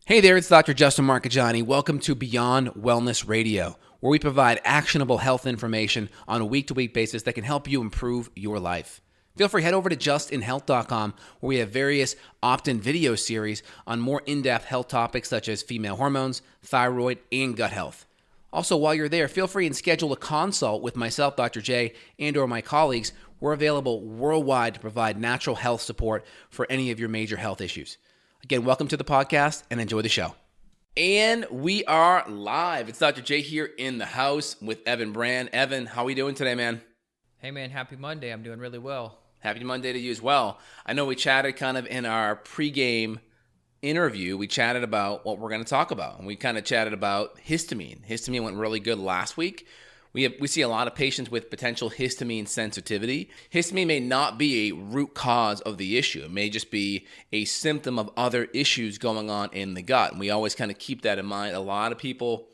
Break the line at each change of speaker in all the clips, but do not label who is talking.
Hey there, it's Dr. Justin Marcagiani. Welcome to Beyond Wellness Radio, where we provide actionable health information on a week-to-week basis that can help you improve your life. Feel free to head over to justinhealth.com, where we have various opt-in video series on more in-depth health topics such as female hormones, thyroid, and gut health. Also, while you're there, feel free and schedule a consult with myself, Dr. J, and or my colleagues. We're available worldwide to provide natural health support for any of your major health issues. Again, welcome to the podcast and enjoy the show. And we are live. It's Dr. J here in the house with Evan Brand. Evan, how are we doing today, man?
Hey, man. Happy Monday. I'm doing really well.
Happy Monday to you as well. I know we chatted kind of in our pregame interview. We chatted about what we're going to talk about. And we kind of chatted about histamine. Histamine went really good last week. We see a lot of patients with potential histamine sensitivity. Histamine may not be a root cause of the issue. It may just be a symptom of other issues going on in the gut. And we always kind of keep that in mind. A lot of people,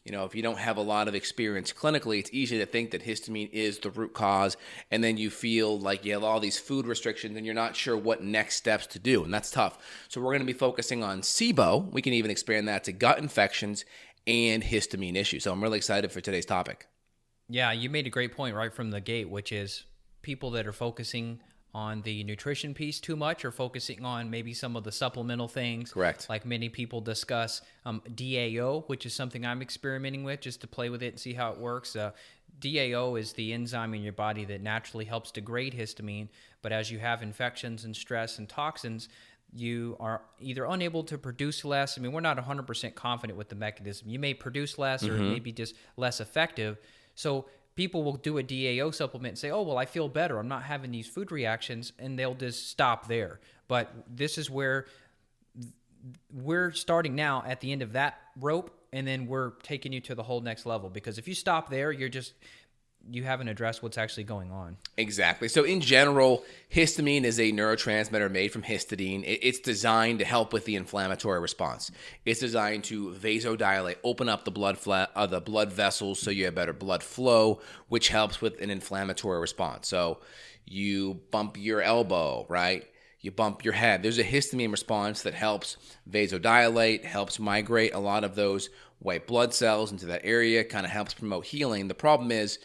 if you don't have a lot of experience clinically, it's easy to think that histamine is the root cause. And then you feel like you have all these food restrictions and you're not sure what next steps to do. And that's tough. So we're going to be focusing on SIBO. We can even expand that to gut infections and histamine issues. So I'm really excited for today's topic.
Yeah, you made a great point right from the gate, which is people that are focusing on the nutrition piece too much or focusing on maybe some of the supplemental things.
Correct.
Like many people discuss DAO, which is something I'm experimenting with just to play with it and see how it works. DAO is the enzyme in your body that naturally helps degrade histamine, but as you have infections and stress and toxins, you are either unable to produce less. I mean, we're not 100% confident with the mechanism. You may produce less or maybe just less effective. So people will do a DAO supplement and say, oh, well, I feel better. I'm not having these food reactions, and they'll just stop there. But this is where we're starting now at the end of that rope, and then we're taking you to the whole next level. Because if you stop there, you haven't addressed what's actually going on.
Exactly. So in general, histamine is a neurotransmitter made from histidine. It's designed to help with the inflammatory response. It's designed to vasodilate, open up the blood vessels so you have better blood flow, which helps with an inflammatory response. So you bump your elbow, right? You bump your head. There's a histamine response that helps vasodilate, helps migrate a lot of those white blood cells into that area, kind of helps promote healing. The problem is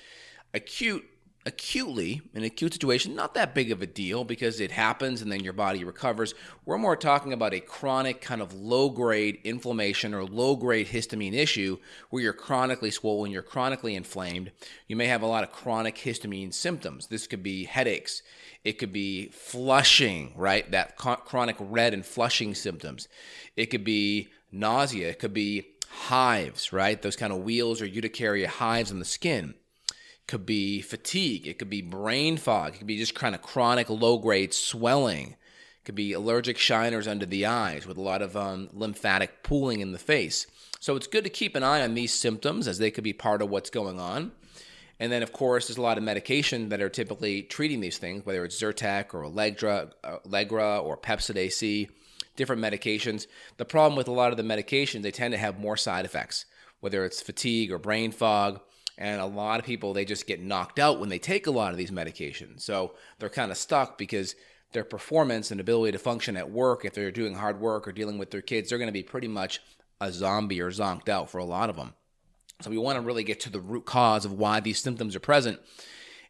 acutely, in an acute situation, not that big of a deal because it happens and then your body recovers. We're more talking about a chronic kind of low-grade inflammation or low-grade histamine issue where you're chronically swollen, you're chronically inflamed. You may have a lot of chronic histamine symptoms. This could be headaches. It could be flushing, right? That chronic red and flushing symptoms. It could be nausea. It could be hives, right? Those kind of wheals or urticaria hives on the skin. Could be fatigue. It could be brain fog. It could be just kind of chronic low-grade swelling. It could be allergic shiners under the eyes with a lot of lymphatic pooling in the face. So it's good to keep an eye on these symptoms as they could be part of what's going on. And then, of course, there's a lot of medication that are typically treating these things, whether it's Zyrtec or Allegra or Pepcid AC, different medications. The problem with a lot of the medications, they tend to have more side effects, whether it's fatigue or brain fog. And a lot of people, they just get knocked out when they take a lot of these medications. So they're kind of stuck because their performance and ability to function at work, if they're doing hard work or dealing with their kids, they're going to be pretty much a zombie or zonked out for a lot of them. So we want to really get to the root cause of why these symptoms are present.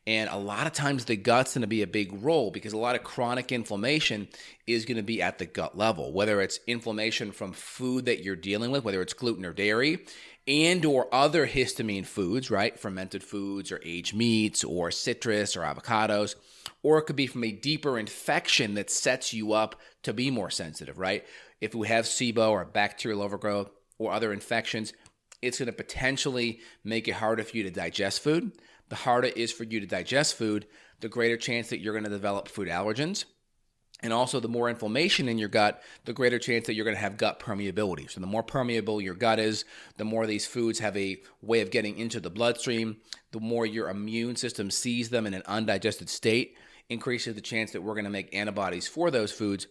And a lot of times the gut's going to be a big role because a lot of chronic inflammation is going to be at the gut level, whether it's inflammation from food that you're dealing with, whether it's gluten or dairy, and or other histamine foods, right? Fermented foods or aged meats or citrus or avocados, or it could be from a deeper infection that sets you up to be more sensitive, right? If we have SIBO or bacterial overgrowth or other infections, it's going to potentially make it harder for you to digest food. The harder it is for you to digest food, the greater chance that you're going to develop food allergens. And also, the more inflammation in your gut, the greater chance that you're going to have gut permeability. So the more permeable your gut is, the more these foods have a way of getting into the bloodstream, the more your immune system sees them in an undigested state, increases the chance that we're going to make antibodies for those foods.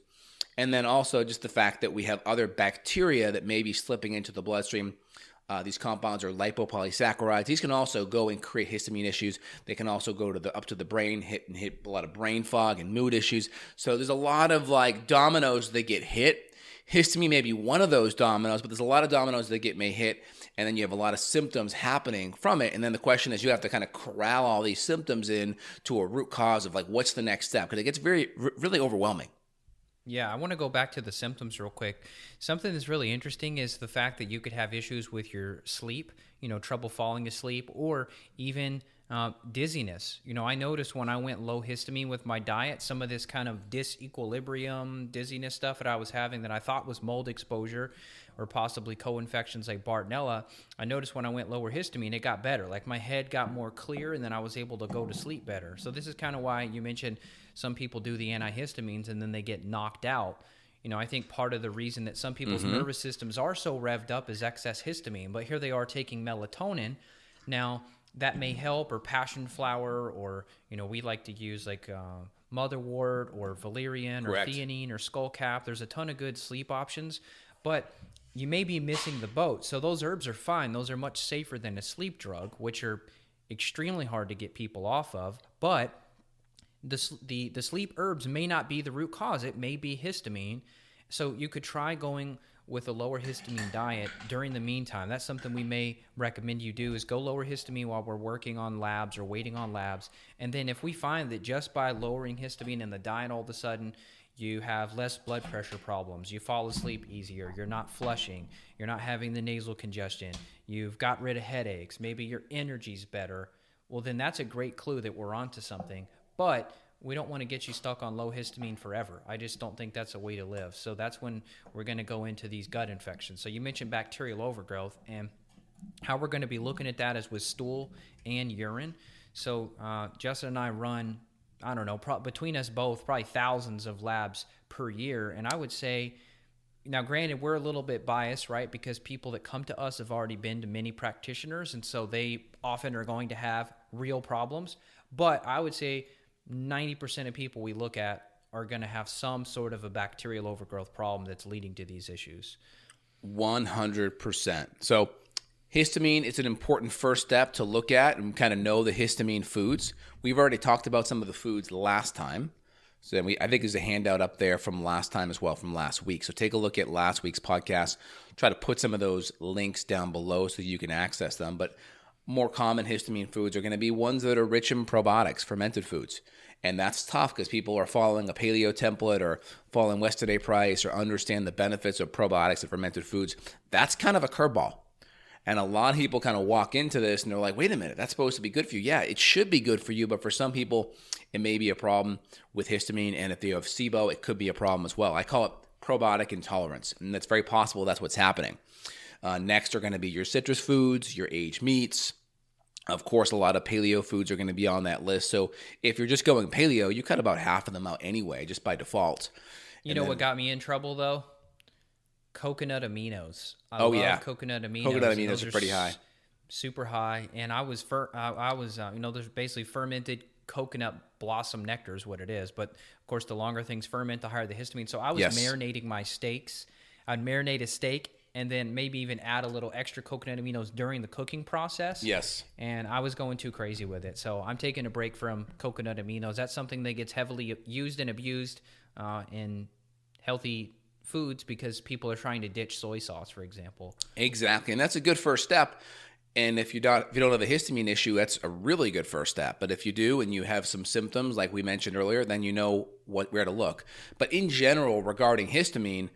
And then also just the fact that we have other bacteria that may be slipping into the bloodstream. These compounds are lipopolysaccharides. These can also go and create histamine issues. They can also go to up to the brain, hit a lot of brain fog and mood issues. So there's a lot of like dominoes that get hit. histamine may be one of those dominoes, but there's a lot of dominoes that may hit, and then you have a lot of symptoms happening from it. And then the question is, you have to kind of corral all these symptoms in to a root cause of like, what's the next step? Because it gets really overwhelming.
Yeah, I want to go back to the symptoms real quick. Something that's really interesting is the fact that you could have issues with your sleep, trouble falling asleep, or even dizziness. I noticed when I went low histamine with my diet, some of this kind of disequilibrium, dizziness stuff that I was having that I thought was mold exposure or possibly co-infections like Bartonella, I noticed when I went lower histamine, it got better. Like my head got more clear, and then I was able to go to sleep better. So this is kind of why you mentioned some people do the antihistamines and then they get knocked out. I think part of the reason that some people's nervous systems are so revved up is excess histamine, but here they are taking melatonin. Now, that may help, or passion flower, or, we like to use like motherwort or valerian. Correct. Or theanine or skullcap. There's a ton of good sleep options, but you may be missing the boat. So those herbs are fine. Those are much safer than a sleep drug, which are extremely hard to get people off of, but the sleep herbs may not be the root cause. It may be histamine. So you could try going with a lower histamine diet during the meantime. That's something we may recommend you do, is go lower histamine while we're working on labs or waiting on labs. And then if we find that just by lowering histamine in the diet, all of a sudden you have less blood pressure problems, you fall asleep easier, you're not flushing, you're not having the nasal congestion, you've got rid of headaches, maybe your energy's better, well, then that's a great clue that we're onto something. But we don't want to get you stuck on low histamine forever. I just don't think that's a way to live. So that's when we're going to go into these gut infections. So you mentioned bacterial overgrowth, and how we're going to be looking at that is with stool and urine. So Justin and I run, I don't know, between us both, probably thousands of labs per year. And I would say, now granted, we're a little bit biased, right? Because people that come to us have already been to many practitioners, and so they often are going to have real problems. But I would say 90% of people we look at are going to have some sort of a bacterial overgrowth problem that's leading to these issues.
100%. So histamine is an important first step to look at and kind of know the histamine foods. We've already talked about some of the foods last time. So I think there's a handout up there from last time as well, from last week. So take a look at last week's podcast. Try to put some of those links down below so you can access them. But more common histamine foods are going to be ones that are rich in probiotics, fermented foods. And that's tough because people are following a paleo template or following Weston A. Price or understand the benefits of probiotics and fermented foods. That's kind of a curveball. And a lot of people kind of walk into this and they're like, wait a minute, that's supposed to be good for you. Yeah, it should be good for you, but for some people, it may be a problem with histamine. And if they have SIBO, it could be a problem as well. I call it probiotic intolerance, and it's very possible that's what's happening. Next are going to be your citrus foods, your aged meats. Of course, a lot of paleo foods are going to be on that list. So if you're just going paleo, you cut about half of them out anyway, just by default.
You know what got me in trouble, though? Coconut aminos. I love coconut aminos.
Coconut aminos are pretty high.
Super high. And there's basically fermented coconut blossom nectar is what it is. But, of course, the longer things ferment, the higher the histamine. So I was marinating my steaks. I'd marinate a steak and then maybe even add a little extra coconut aminos during the cooking process.
Yes.
And I was going too crazy with it. So I'm taking a break from coconut aminos. That's something that gets heavily used and abused in healthy foods because people are trying to ditch soy sauce, for example.
Exactly. And that's a good first step. And if you don't have a histamine issue, that's a really good first step. But if you do and you have some symptoms like we mentioned earlier, then you know where to look. But in general, regarding histamine,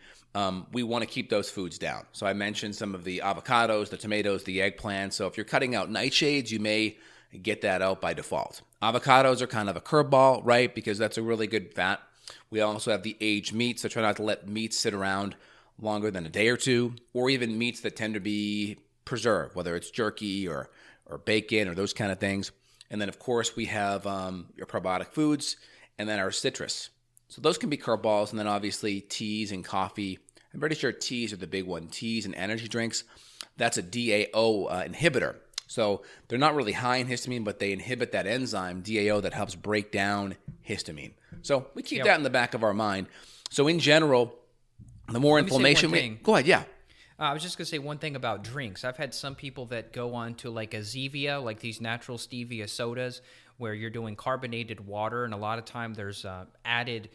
we want to keep those foods down. So I mentioned some of the avocados, the tomatoes, the eggplants. So if you're cutting out nightshades, you may get that out by default. Avocados are kind of a curveball, right? Because that's a really good fat. We also have the aged meats, so try not to let meats sit around longer than a day or two, or even meats that tend to be preserved, whether it's jerky or bacon or those kind of things. And then, of course, we have your probiotic foods and then our citrus. So those can be curveballs, and then obviously teas and coffee. I'm pretty sure teas are the big one. Teas and energy drinks, that's a DAO inhibitor. So they're not really high in histamine, but they inhibit that enzyme, DAO, that helps break down histamine. So we keep that in the back of our mind. So in general, the more inflammation go ahead, yeah.
I was just going to say one thing about drinks. I've had some people that go on to like a Zevia, like these natural stevia sodas, where you're doing carbonated water, and a lot of time there's added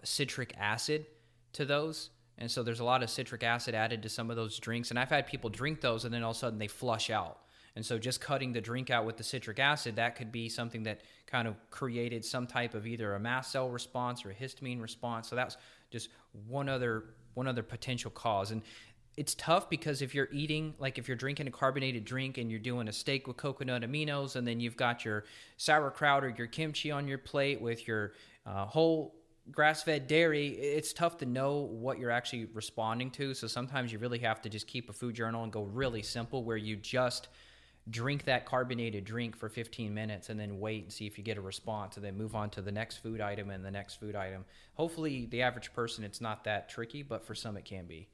citric acid to those. And so there's a lot of citric acid added to some of those drinks. And I've had people drink those and then all of a sudden they flush out. And so just cutting the drink out with the citric acid, that could be something that kind of created some type of either a mast cell response or a histamine response. So that's just one other potential cause. And it's tough because if you're eating, like if you're drinking a carbonated drink and you're doing a steak with coconut aminos, and then you've got your sauerkraut or your kimchi on your plate with your whole grass-fed dairy, it's tough to know what you're actually responding to. So sometimes you really have to just keep a food journal and go really simple, where you just drink that carbonated drink for 15 minutes and then wait and see if you get a response, and then move on to the next food item and the next food item. Hopefully the average person, it's not that tricky, but for some it can be.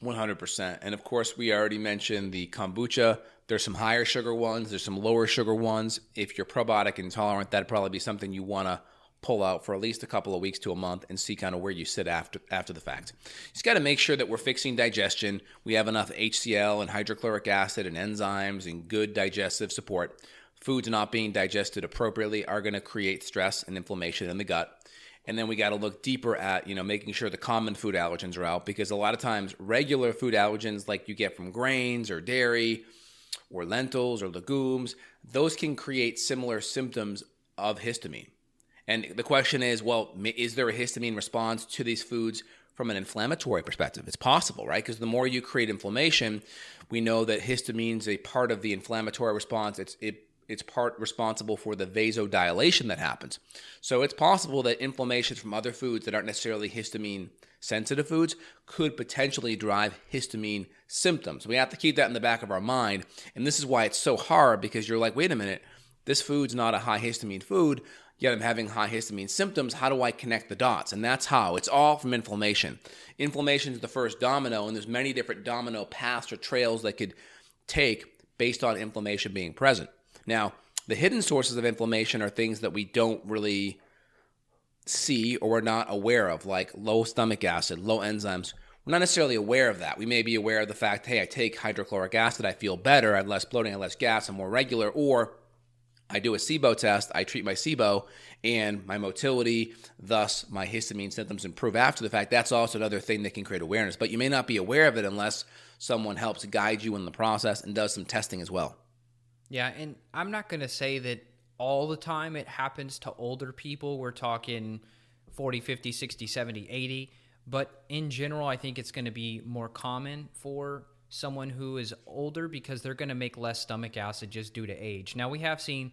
100%. And of course, we already mentioned the kombucha. There's some higher sugar ones. There's some lower sugar ones. If you're probiotic intolerant, that'd probably be something you want to pull out for at least a couple of weeks to a month and see kind of where you sit after the fact. You just got to make sure that we're fixing digestion. We have enough HCl and hydrochloric acid and enzymes and good digestive support. Foods not being digested appropriately are going to create stress and inflammation in the gut. And then we got to look deeper at, making sure the common food allergens are out, because a lot of times regular food allergens like you get from grains or dairy or lentils or legumes, those can create similar symptoms of histamine. And the question is, well, is there a histamine response to these foods from an inflammatory perspective? It's possible, right? Because the more you create inflammation, we know that histamine is a part of the inflammatory response. It's part responsible for the vasodilation that happens. So it's possible that inflammation from other foods that aren't necessarily histamine sensitive foods could potentially drive histamine symptoms. We have to keep that in the back of our mind. And this is why it's so hard, because you're like, wait a minute, this food's not a high histamine food, yet I'm having high histamine symptoms. How do I connect the dots? And that's how. It's all from inflammation. Inflammation is the first domino, and there's many different domino paths or trails that could take based on inflammation being present. Now, the hidden sources of inflammation are things that we don't really see or we're not aware of, like low stomach acid, low enzymes. We're not necessarily aware of that. We may be aware of the fact, hey, I take hydrochloric acid, I feel better, I have less bloating, I have less gas, I'm more regular, or I do a SIBO test, I treat my SIBO, and my motility, thus my histamine symptoms improve after the fact. That's also another thing that can create awareness. But you may not be aware of it unless someone helps guide you in the process and does some testing as well.
Yeah, and I'm not going to say that all the time it happens to older people. We're talking 40, 50, 60, 70, 80. But in general, I think it's going to be more common for someone who is older, because they're going to make less stomach acid just due to age. Now, we have seen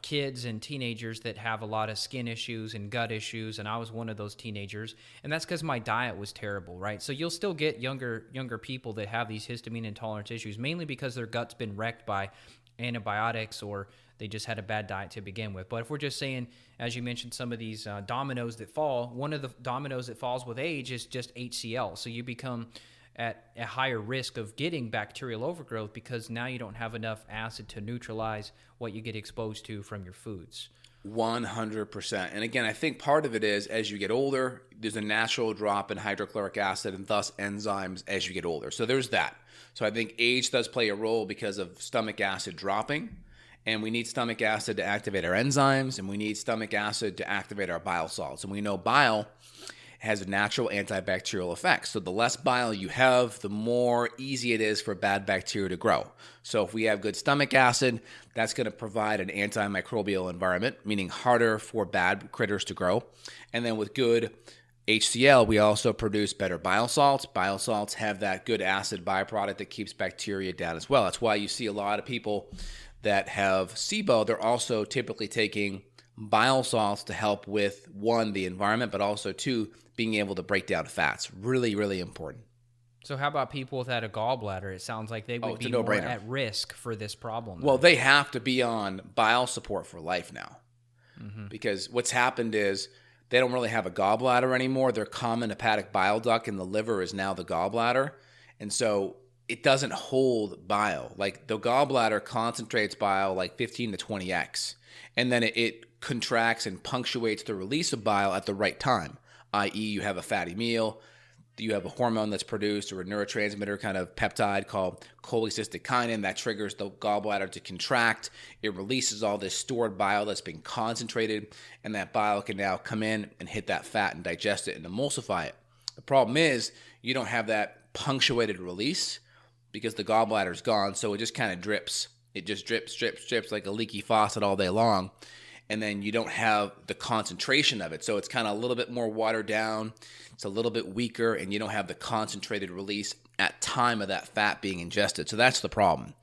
kids and teenagers that have a lot of skin issues and gut issues, and I was one of those teenagers, and that's because my diet was terrible, right? So you'll still get younger people that have these histamine intolerance issues, mainly because their gut's been wrecked by antibiotics, or they just had a bad diet to begin with. But if we're just saying, as you mentioned, some of these dominoes that fall, one of the dominoes that falls with age is just HCl. So you become at a higher risk of getting bacterial overgrowth, because now you don't have enough acid to neutralize what you get exposed to from your foods.
100%. And again, I think part of it is, as you get older, there's a natural drop in hydrochloric acid and thus enzymes as you get older. So there's that. So I think age does play a role because of stomach acid dropping. And we need stomach acid to activate our enzymes, and we need stomach acid to activate our bile salts. And we know bile has natural antibacterial effects. So the less bile you have, the more easy it is for bad bacteria to grow. So if we have good stomach acid, that's going to provide an antimicrobial environment, meaning harder for bad critters to grow. And then with good HCl, we also produce better bile salts. Bile salts have that good acid byproduct that keeps bacteria down as well. That's why you see a lot of people that have SIBO, they're also typically taking bile salts to help with, one, the environment, but also, two, being able to break down fats. Really, really important.
So how about people without a gallbladder? It sounds like they would be more at risk for this problem.
Well, they have to be on bile support for life now. Because what's happened is they don't really have a gallbladder anymore. Their common hepatic bile duct in the liver is now the gallbladder. And so it doesn't hold bile. Like the gallbladder concentrates bile like 15 to 20x. And then it contracts and punctuates the release of bile at the right time, i.e. you have a fatty meal, you have a hormone that's produced, or a neurotransmitter kind of peptide called cholecystokinin that triggers the gallbladder to contract. It releases all this stored bile that's been concentrated, and that bile can now come in and hit that fat and digest it and emulsify it. The problem is you don't have that punctuated release because the gallbladder's gone, so it just kind of drips. It just drips like a leaky faucet all day long. And then you don't have the concentration of it. So it's kind of a little bit more watered down. It's a little bit weaker, and you don't have the concentrated release at time of that fat being ingested. So that's the problem.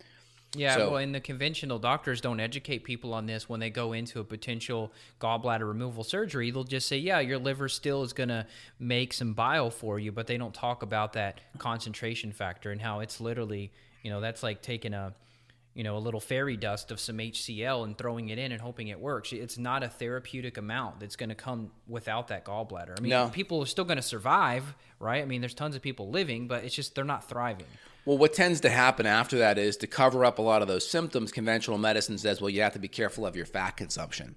Yeah, well, and the conventional doctors don't educate people on this when they go into a potential gallbladder removal surgery. They'll just say, yeah, your liver still is going to make some bile for you, but they don't talk about that concentration factor and how it's literally, that's like taking a little fairy dust of some HCl and throwing it in and hoping it works. It's not a therapeutic amount that's going to come without that gallbladder. I mean, people are still going to survive, right? I mean, there's tons of people living, but it's just they're not thriving.
Well, what tends to happen after that is to cover up a lot of those symptoms, conventional medicine says, well, you have to be careful of your fat consumption.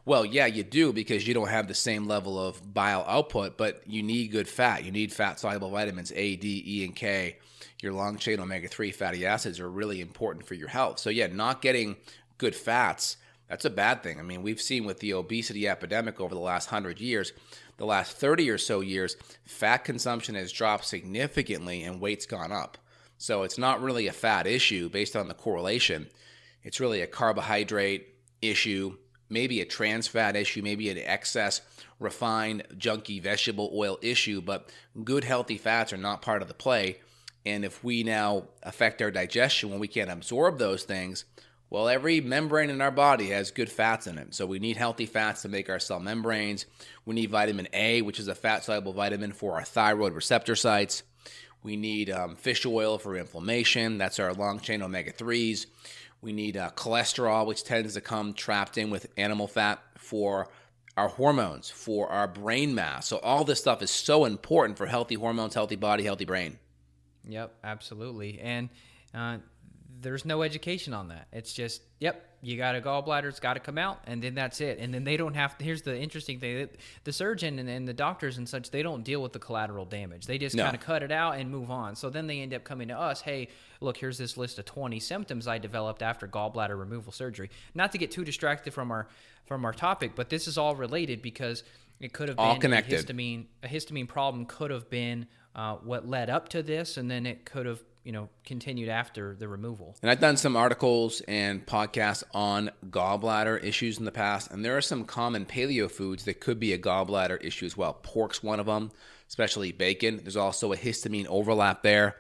Well, yeah, you do because you don't have the same level of bile output, but you need good fat. You need fat-soluble vitamins A, D, E, and K. Your long-chain omega-3 fatty acids are really important for your health. So, yeah, not getting good fats, that's a bad thing. I mean, we've seen with the obesity epidemic over the last 100 years, the last 30 or so years, fat consumption has dropped significantly and weight's gone up. So it's not really a fat issue based on the correlation. It's really a carbohydrate issue, maybe a trans fat issue, maybe an excess refined, junky vegetable oil issue, but good healthy fats are not part of the play. And if we now affect our digestion when we can't absorb those things, well, every membrane in our body has good fats in it. So we need healthy fats to make our cell membranes. We need vitamin A, which is a fat-soluble vitamin for our thyroid receptor sites. We need fish oil for inflammation. That's our long-chain omega-3s. We need cholesterol, which tends to come trapped in with animal fat for our hormones, for our brain mass. So all this stuff is so important for healthy hormones, healthy body, healthy brain.
Yep, absolutely. And there's no education on that. It's just, yep, you got a gallbladder, it's got to come out, and then that's it. And then they don't have to, here's the interesting thing, the surgeon and the doctors and such, they don't deal with the collateral damage. They just kind of cut it out and move on. So then they end up coming to us, hey, look, here's this list of 20 symptoms I developed after gallbladder removal surgery. Not to get too distracted from our topic, but this is all related because it could have been
all connected.
A histamine problem could have been what led up to this, and then it could have continued after the removal.
And I've done some articles and podcasts on gallbladder issues in the past, and there are some common paleo foods that could be a gallbladder issue as well. Pork's one of them, especially bacon. There's also a histamine overlap there.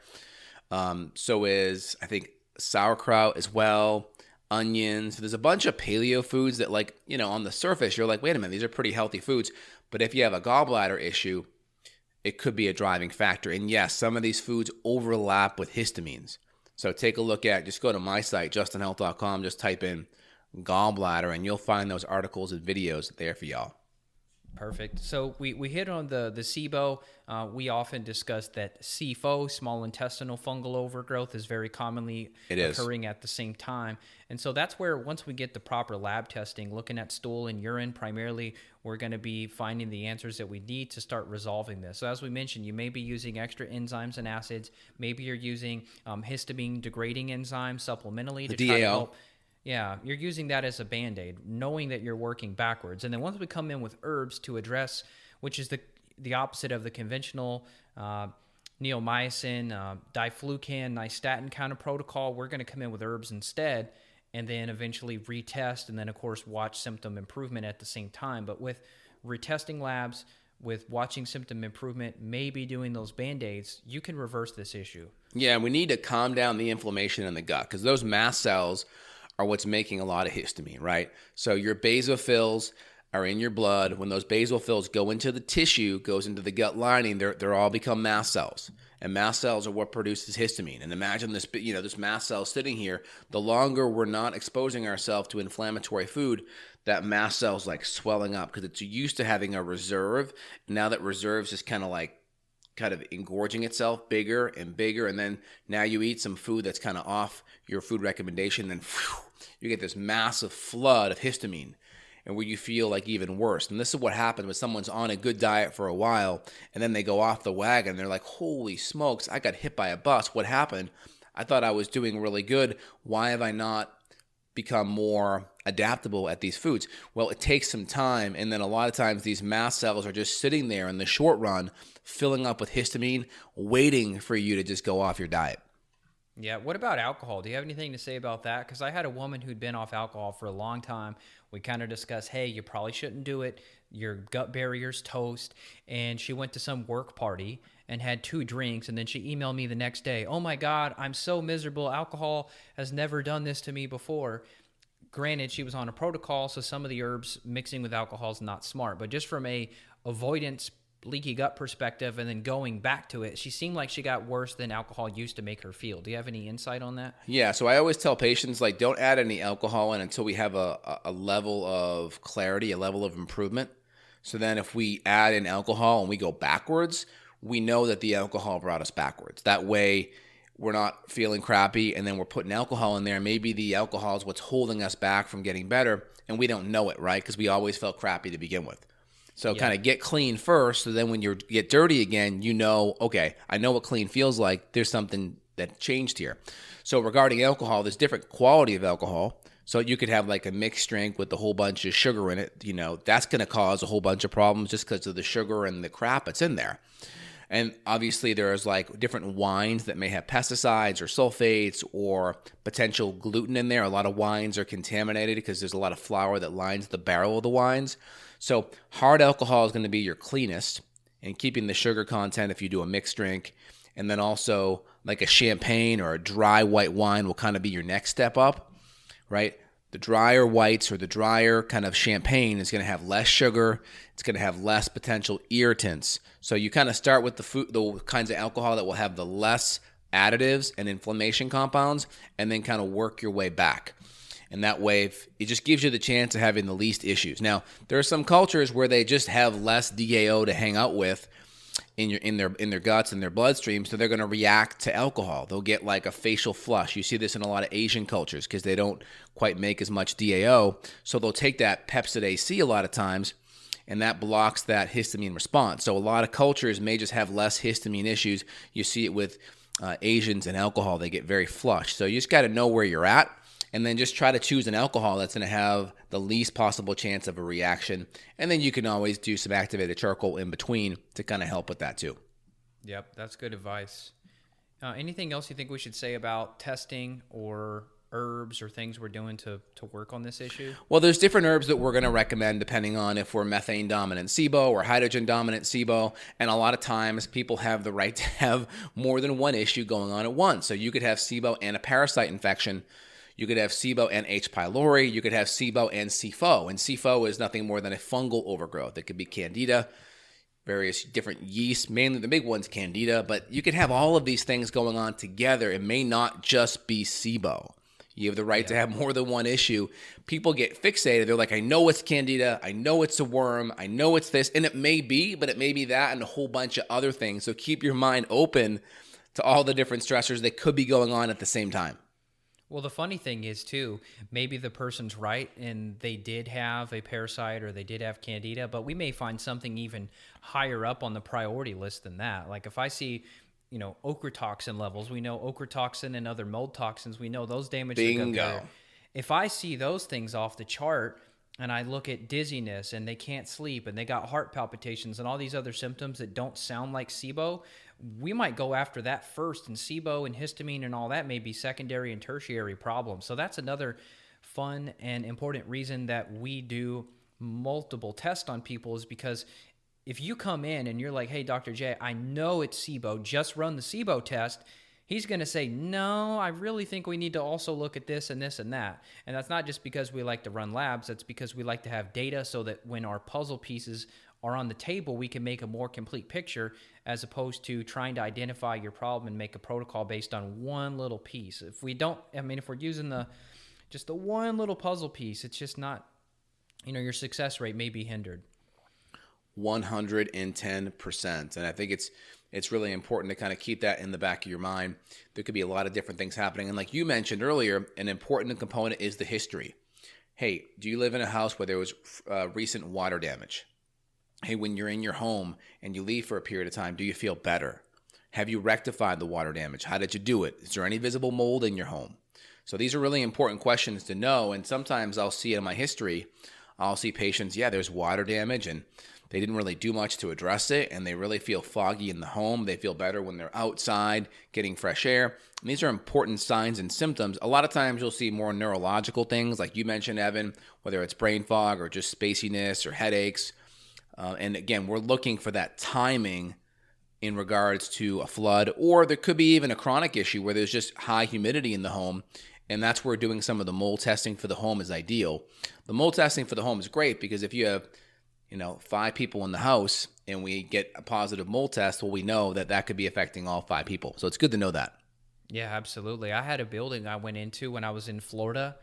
So is, I think, sauerkraut as well, onions. There's a bunch of paleo foods that, like, on the surface, you're like, wait a minute, these are pretty healthy foods. But if you have a gallbladder issue, it could be a driving factor. And yes, some of these foods overlap with histamines. So take a look at, just go to my site, justinhealth.com, just type in gallbladder, and you'll find those articles and videos there for y'all.
Perfect. So we hit on the SIBO. We often discuss that SIFO, small intestinal fungal overgrowth, is very commonly occurring at the same time. And so that's where, once we get the proper lab testing, looking at stool and urine primarily, we're going to be finding the answers that we need to start resolving this. So as we mentioned, you may be using extra enzymes and acids. Maybe you're using histamine degrading enzymes supplementally to try to help. Yeah, you're using that as a Band-Aid, knowing that you're working backwards. And then once we come in with herbs to address, which is the opposite of the conventional neomycin, diflucan, nystatin kind of protocol, we're going to come in with herbs instead, and then eventually retest, and then, of course, watch symptom improvement at the same time. But with retesting labs, with watching symptom improvement, maybe doing those Band-Aids, you can reverse this issue.
Yeah, we need to calm down the inflammation in the gut, because those mast cells are what's making a lot of histamine, right? So your basophils are in your blood. When those basophils go into the tissue, goes into the gut lining, they're all become mast cells. And mast cells are what produces histamine. And imagine this, this mast cell sitting here. The longer we're not exposing ourselves to inflammatory food, that mast cell's like swelling up because it's used to having a reserve. Now that reserve's just kind of engorging itself bigger and bigger, and then now you eat some food that's kind of off your food recommendation, then you get this massive flood of histamine, and where you feel like even worse. And this is what happens when someone's on a good diet for a while, and then they go off the wagon. They're like, holy smokes, I got hit by a bus. What happened? I thought I was doing really good. Why have I not become more adaptable at these foods? Well, it takes some time, and then a lot of times these mast cells are just sitting there in the short run, filling up with histamine, waiting for you to just go off your diet.
Yeah. What about alcohol? Do you have anything to say about that? Because I had a woman who'd been off alcohol for a long time. We kind of discussed, hey, you probably shouldn't do it. Your gut barrier's toast. And she went to some work party and had 2 drinks. And then she emailed me the next day. Oh my God, I'm so miserable. Alcohol has never done this to me before. Granted, she was on a protocol, so some of the herbs mixing with alcohol is not smart. But just from a avoidance leaky gut perspective and then going back to it, she seemed like she got worse than alcohol used to make her feel. Do you have any insight on that?
Yeah, so I always tell patients, like, don't add any alcohol in until we have a level of clarity, a level of improvement. So then if we add in alcohol and we go backwards, we know that the alcohol brought us backwards. That way we're not feeling crappy and then we're putting alcohol in there. Maybe the alcohol is what's holding us back from getting better and we don't know it, right? Because we always felt crappy to begin with. So kind of get clean first, so then when you get dirty again, you know, okay, I know what clean feels like. There's something that changed here. So regarding alcohol, there's different quality of alcohol. So you could have like a mixed drink with a whole bunch of sugar in it. You know, that's going to cause a whole bunch of problems just because of the sugar and the crap that's in there. And obviously there's like different wines that may have pesticides or sulfates or potential gluten in there. A lot of wines are contaminated because there's a lot of flour that lines the barrel of the wines. So hard alcohol is going to be your cleanest, and keeping the sugar content if you do a mixed drink. And then also like a champagne or a dry white wine will kind of be your next step up, right? The drier whites or the drier kind of champagne is going to have less sugar. It's going to have less potential irritants. So you kind of start with the kinds of alcohol that will have the less additives and inflammation compounds, and then kind of work your way back. And that way, it just gives you the chance of having the least issues. Now, there are some cultures where they just have less DAO to hang out with in their guts and their bloodstream, so they're going to react to alcohol. They'll get like a facial flush. You see this in a lot of Asian cultures because they don't quite make as much DAO. So they'll take that Pepsid AC a lot of times, and that blocks that histamine response. So a lot of cultures may just have less histamine issues. You see it with Asians and alcohol. They get very flushed. So you just got to know where you're at. And then just try to choose an alcohol that's going to have the least possible chance of a reaction. And then you can always do some activated charcoal in between to kind of help with that too.
Yep, that's good advice. Anything else you think we should say about testing or herbs or things we're doing to work on this issue?
Well, there's different herbs that we're going to recommend depending on if we're methane dominant SIBO or hydrogen dominant SIBO. And a lot of times people have the right to have more than one issue going on at once. So you could have SIBO and a parasite infection. You could have SIBO and H. pylori. You could have SIBO and CFO. And CFO is nothing more than a fungal overgrowth. It could be candida, various different yeasts, mainly the big one's candida. But you could have all of these things going on together. It may not just be SIBO. You have the right to have more than one issue. People get fixated. They're like, I know it's candida. I know it's a worm. I know it's this. And it may be, but it may be that and a whole bunch of other things. So keep your mind open to all the different stressors that could be going on at the same time.
Well, the funny thing is, too, maybe the person's right and they did have a parasite or they did have candida, but we may find something even higher up on the priority list than that. Like if I see, ochratoxin levels, we know ochratoxin and other mold toxins, we know those damage the gut barrier. If I see those things off the chart and I look at dizziness and they can't sleep and they got heart palpitations and all these other symptoms that don't sound like SIBO, we might go after that first, and SIBO and histamine and all that may be secondary and tertiary problems. So that's another fun and important reason that we do multiple tests on people, is because if you come in and you're like, hey, Dr. J, I know it's SIBO, just run the SIBO test, he's going to say, no, I really think we need to also look at this and this and that. And that's not just because we like to run labs. That's because we like to have data so that when our puzzle pieces are on the table, we can make a more complete picture, as opposed to trying to identify your problem and make a protocol based on one little piece. If we don't, if we're using just the one little puzzle piece, it's just not, your success rate may be hindered.
110%. And I think it's really important to kind of keep that in the back of your mind. There could be a lot of different things happening. And like you mentioned earlier, an important component is the history. Hey, do you live in a house where there was recent water damage? Hey, when you're in your home and you leave for a period of time, do you feel better? Have you rectified the water damage? How did you do it? Is there any visible mold in your home? So these are really important questions to know. And sometimes I'll see in my history, I'll see patients, there's water damage and they didn't really do much to address it, and they really feel foggy in the home. They feel better when they're outside getting fresh air. And these are important signs and symptoms. A lot of times you'll see more neurological things, like you mentioned, Evan, whether it's brain fog or just spaciness or headaches. And again, we're looking for that timing in regards to a flood, or there could be even a chronic issue where there's just high humidity in the home, and that's where doing some of the mold testing for the home is ideal. The mold testing for the home is great because if you have 5 people in the house and we get a positive mold test, well, we know that that could be affecting all 5 people. So it's good to know that.
Yeah, absolutely. I had a building I went into when I was in Florida,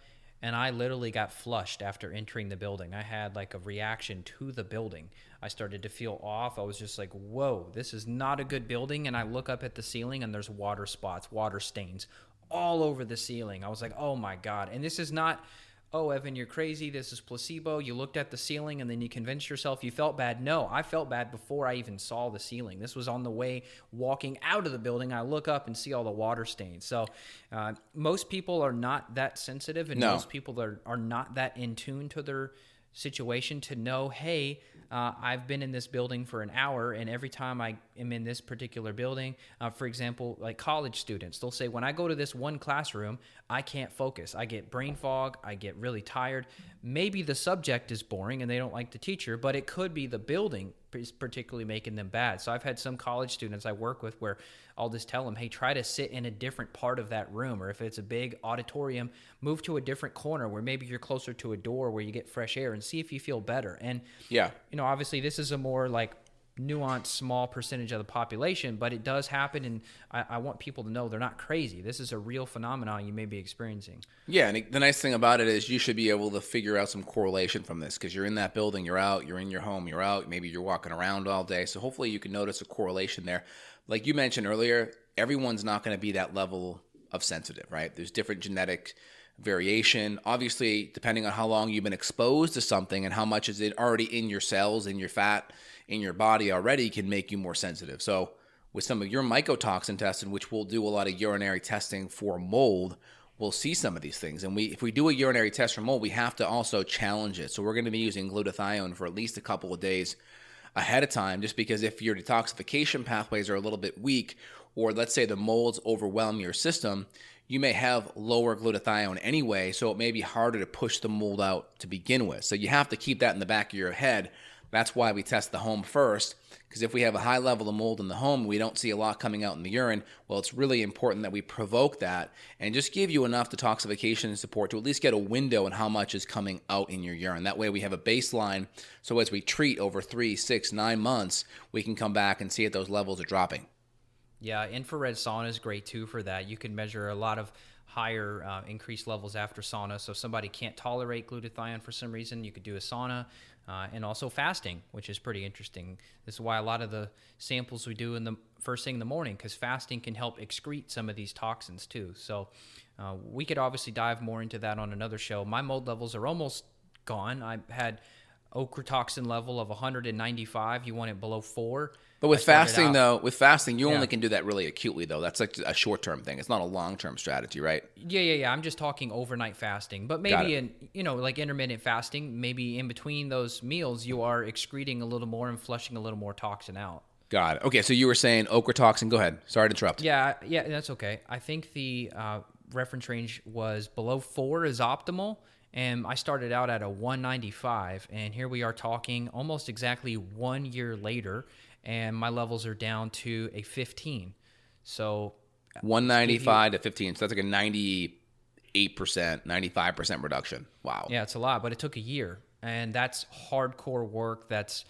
and I literally got flushed after entering the building. I had like a reaction to the building. I started to feel off. I was just like, whoa, this is not a good building. And I look up at the ceiling and there's water spots, water stains all over the ceiling. I was like, oh my God. And this is not, oh, Evan, you're crazy. This is placebo. You looked at the ceiling and then you convinced yourself you felt bad. No, I felt bad before I even saw the ceiling. This was on the way walking out of the building. I look up and see all the water stains. So most people are not that sensitive, and most people are not that in tune to their situation to know, hey, I've been in this building for an hour, and every time I am in this particular building, for example, like college students, they'll say, when I go to this one classroom, I can't focus. I get brain fog. I get really tired. Maybe the subject is boring and they don't like the teacher, but it could be the building is particularly making them bad. So I've had some college students I work with where I'll just tell them, hey, try to sit in a different part of that room. Or if it's a big auditorium, move to a different corner where maybe you're closer to a door where you get fresh air, and see if you feel better. And, obviously this is a more like nuanced, small percentage of the population, but it does happen. And I want people to know they're not crazy. This is a real phenomenon you may be experiencing.
Yeah, and the nice thing about it is you should be able to figure out some correlation from this, because you're in that building, you're out, you're in your home, you're out, maybe you're walking around all day. So hopefully you can notice a correlation there. Like you mentioned earlier, everyone's not going to be that level of sensitive, right? There's different genetic variation. Obviously, depending on how long you've been exposed to something and how much is it already in your cells, in your fat, in your body already, can make you more sensitive. So with some of your mycotoxin testing, which we'll do a lot of urinary testing for mold, we'll see some of these things. And if we do a urinary test for mold, we have to also challenge it. So we're going to be using glutathione for at least a couple of days ahead of time, just because if your detoxification pathways are a little bit weak, or let's say the molds overwhelm your system, you may have lower glutathione anyway, so it may be harder to push the mold out to begin with. So you have to keep that in the back of your head. That's why we test the home first, because if we have a high level of mold in the home, we don't see a lot coming out in the urine. Well, it's really important that we provoke that and just give you enough detoxification support to at least get a window on how much is coming out in your urine. That way we have a baseline, so as we treat over 3, 6, 9 months, we can come back and see if those levels are dropping.
Yeah, infrared sauna is great too for that. You can measure a lot of higher increased levels after sauna. So if somebody can't tolerate glutathione for some reason, you could do a sauna. And also fasting, which is pretty interesting. This is why a lot of the samples we do in the first thing in the morning, because fasting can help excrete some of these toxins too. So we could obviously dive more into that on another show. My mold levels are almost gone. I had ochratoxin level of 195. You want it below 4.
But with fasting, you only can do that really acutely, though. That's like a short-term thing. It's not a long-term strategy, right?
Yeah. I'm just talking overnight fasting. But maybe like intermittent fasting, maybe in between those meals, you are excreting a little more and flushing a little more toxin out.
Got it. Okay, so you were saying ochratoxin. Go ahead. Sorry to interrupt.
Yeah, that's okay. I think the reference range was below 4 is optimal. And I started out at a 195, and here we are talking almost exactly 1 year later, and my levels are down to a 15. So
195 to 15. So that's like a 98%, 95% reduction. Wow.
Yeah, it's a lot, but it took a year, and that's hardcore work. That's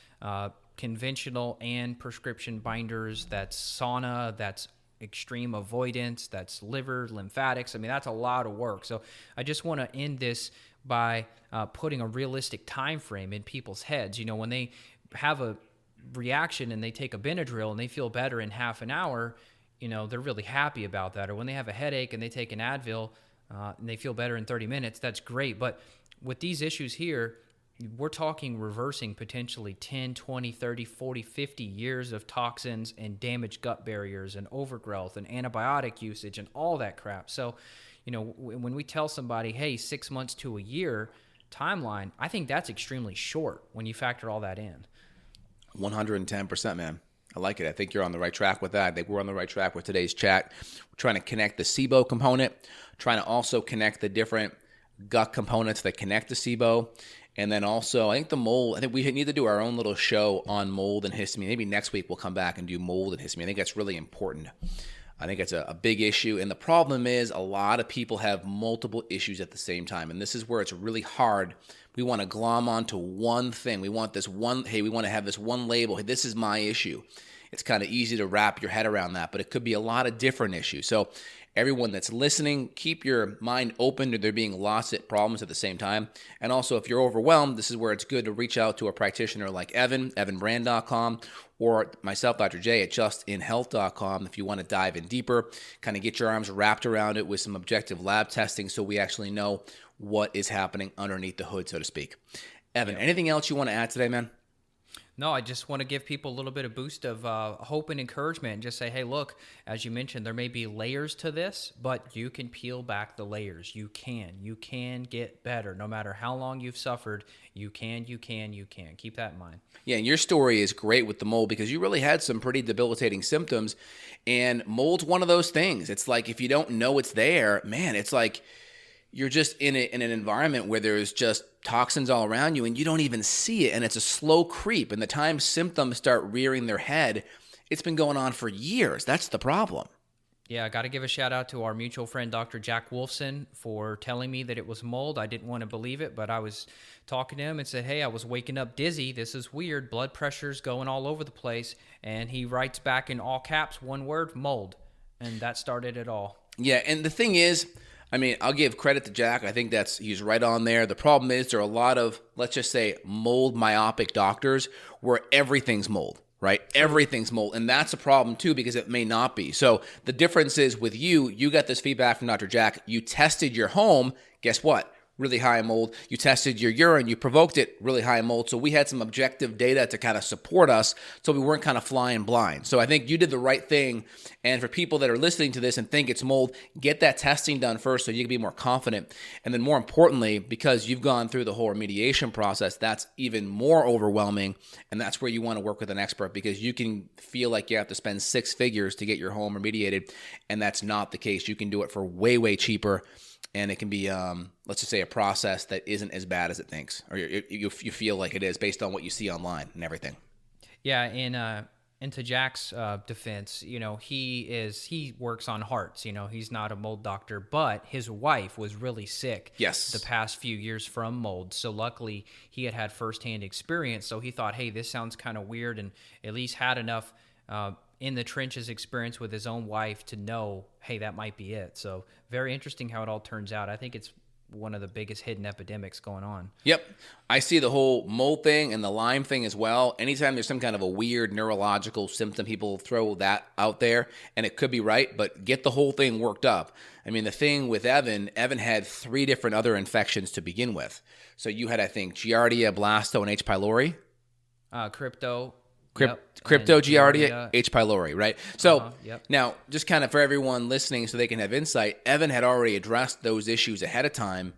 conventional and prescription binders. That's sauna. That's extreme avoidance. That's liver, lymphatics. I mean, that's a lot of work. So I just want to end this by putting a realistic time frame in people's heads. When they have a reaction and they take a Benadryl and they feel better in half an hour, they're really happy about that. Or when they have a headache and they take an Advil and they feel better in 30 minutes, that's great. But with these issues here, we're talking reversing potentially 10, 20, 30, 40, 50 years of toxins and damaged gut barriers and overgrowth and antibiotic usage and all that crap. So, when we tell somebody, hey, 6 months to a year timeline, I think that's extremely short when you factor all that in.
110%, man. I like it. I think you're on the right track with that. I think we're on the right track with today's chat. We're trying to connect the SIBO component, trying to also connect the different gut components that connect to SIBO. And then also, I think the mold, I think we need to do our own little show on mold and histamine. Maybe next week we'll come back and do mold and histamine. I think that's really important. I think it's a big issue. And the problem is a lot of people have multiple issues at the same time. And this is where it's really hard. We want to glom onto one thing. We want this one, hey, we want to have this one label. Hey, this is my issue. It's kind of easy to wrap your head around that, but it could be a lot of different issues. So everyone that's listening, keep your mind open to there being lots of problems at the same time. And also, if you're overwhelmed, this is where it's good to reach out to a practitioner like evanbrand.com, or myself, Dr. J, at justinhealth.com if you want to dive in deeper, kind of get your arms wrapped around it with some objective lab testing so we actually know what is happening underneath the hood, so to speak. Evan, anything else you want to add today, man?
No, I just want to give people a little bit of boost of hope and encouragement and just say, hey, look, as you mentioned, there may be layers to this, but you can peel back the layers. You can get better. No matter how long you've suffered, you can. Keep that in mind.
Yeah, and your story is great with the mold because you really had some pretty debilitating symptoms, and mold's one of those things. It's like if you don't know it's there, man, it's like you're just in an environment where there's just toxins all around you and you don't even see it, and it's a slow creep. And the time symptoms start rearing their head, it's been going on for years. That's the problem.
Yeah, I got to give a shout out to our mutual friend, Dr. Jack Wolfson, for telling me that it was mold. I didn't want to believe it, but I was talking to him and said, hey, I was waking up dizzy. This is weird. Blood pressure's going all over the place. And he writes back in all caps, one word, mold. And that started it all.
Yeah, and the thing is, I mean, I'll give credit to Jack. I think he's right on there. The problem is there are a lot of, let's just say, mold myopic doctors where everything's mold, right? Everything's mold. And that's a problem too because it may not be. So the difference is with you got this feedback from Dr. Jack. You tested your home. Guess what? Really high in mold. You tested your urine, you provoked it, really high in mold. So we had some objective data to kind of support us so we weren't kind of flying blind. So I think you did the right thing. And for people that are listening to this and think it's mold, get that testing done first so you can be more confident. And then more importantly, because you've gone through the whole remediation process, that's even more overwhelming. And that's where you want to work with an expert because you can feel like you have to spend 6 figures to get your home remediated. And that's not the case. You can do it for way, way cheaper. And it can be, let's just say, a process that isn't as bad as it thinks, or you feel like it is based on what you see online and everything.
Yeah, and to Jack's defense, he works on hearts. He's not a mold doctor, but his wife was really sick.
Yes.
The past few years from mold. So luckily, he had firsthand experience. So he thought, hey, this sounds kind of weird, and at least had enough in the trenches experience with his own wife to know, hey, that might be it. So very interesting how it all turns out. I think it's one of the biggest hidden epidemics going on.
Yep. I see the whole mold thing and the Lyme thing as well. Anytime there's some kind of a weird neurological symptom, people throw that out there, and it could be right, but get the whole thing worked up. I mean, the thing with Evan had 3 different other infections to begin with. So you had, I think, Giardia, Blasto, and H. pylori. Crypto, Giardia, H. pylori, right? So Now, just kind of for everyone listening so they can have insight, Evan had already addressed those issues ahead of time,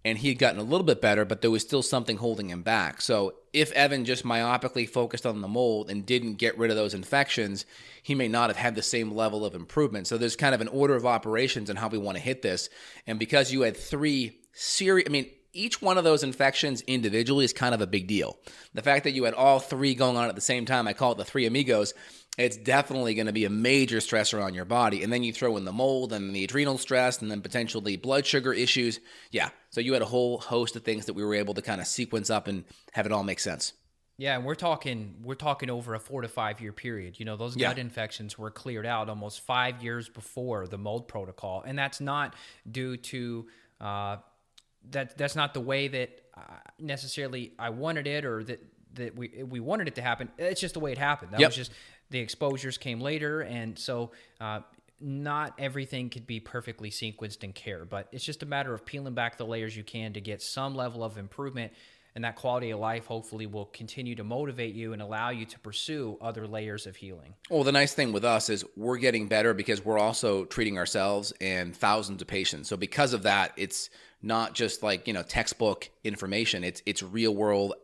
and he had gotten a little bit better, but there was still something holding him back. So if Evan just myopically focused on the mold and didn't get rid of those infections, he may not have had the same level of improvement. So there's kind of an order of operations on how we want to hit this. And because you had 3 serious, each one of those infections individually is kind of a big deal. The fact that you had all 3 going on at the same time, I call it the 3 amigos, it's definitely going to be a major stressor on your body. And then you throw in the mold and the adrenal stress and then potentially blood sugar issues. Yeah, so you had a whole host of things that we were able to kind of sequence up and have it all make sense.
Yeah, and we're talking over a 4 to 5 year period. Those gut infections were cleared out almost 5 years before the mold protocol. And that's not due to... That's not the way that necessarily I wanted it or that we wanted it to happen. It's just the way it happened. That was just the exposures came later. And so not everything could be perfectly sequenced in care, but it's just a matter of peeling back the layers you can to get some level of improvement. And that quality of life hopefully will continue to motivate you and allow you to pursue other layers of healing.
Well, the nice thing with us is we're getting better because we're also treating ourselves and thousands of patients. So because of that, it's not just like, textbook information. It's real world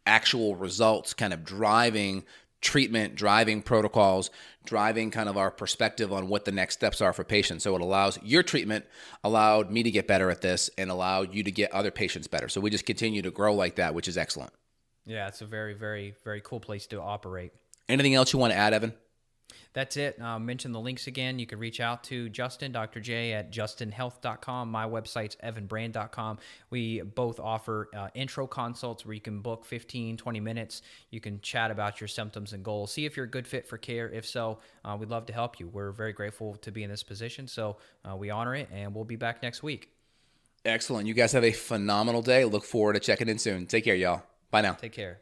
actual results kind of driving treatment, driving protocols, driving kind of our perspective on what the next steps are for patients. So it allows your treatment, allowed me to get better at this, and allowed you to get other patients better. So we just continue to grow like that, which is excellent.
Yeah, it's a very, very, very cool place to operate.
Anything else you want to add, Evan?
That's it. Mention the links again. You can reach out to Justin, Dr. J, at justinhealth.com. My website's evanbrand.com. We both offer intro consults where you can book 15, 20 minutes. You can chat about your symptoms and goals. See if you're a good fit for care. If so, we'd love to help you. We're very grateful to be in this position, so we honor it, and we'll be back next week.
Excellent. You guys have a phenomenal day. Look forward to checking in soon. Take care, y'all. Bye now.
Take care.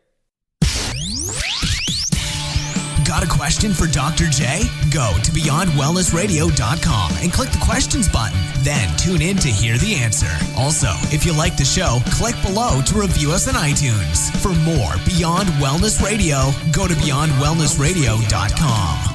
Got a question for Dr. J? Go to BeyondWellnessRadio.com and click the questions button. Then tune in to hear the answer. Also, if you like the show, click below to review us on iTunes. For more Beyond Wellness Radio, go to BeyondWellnessRadio.com.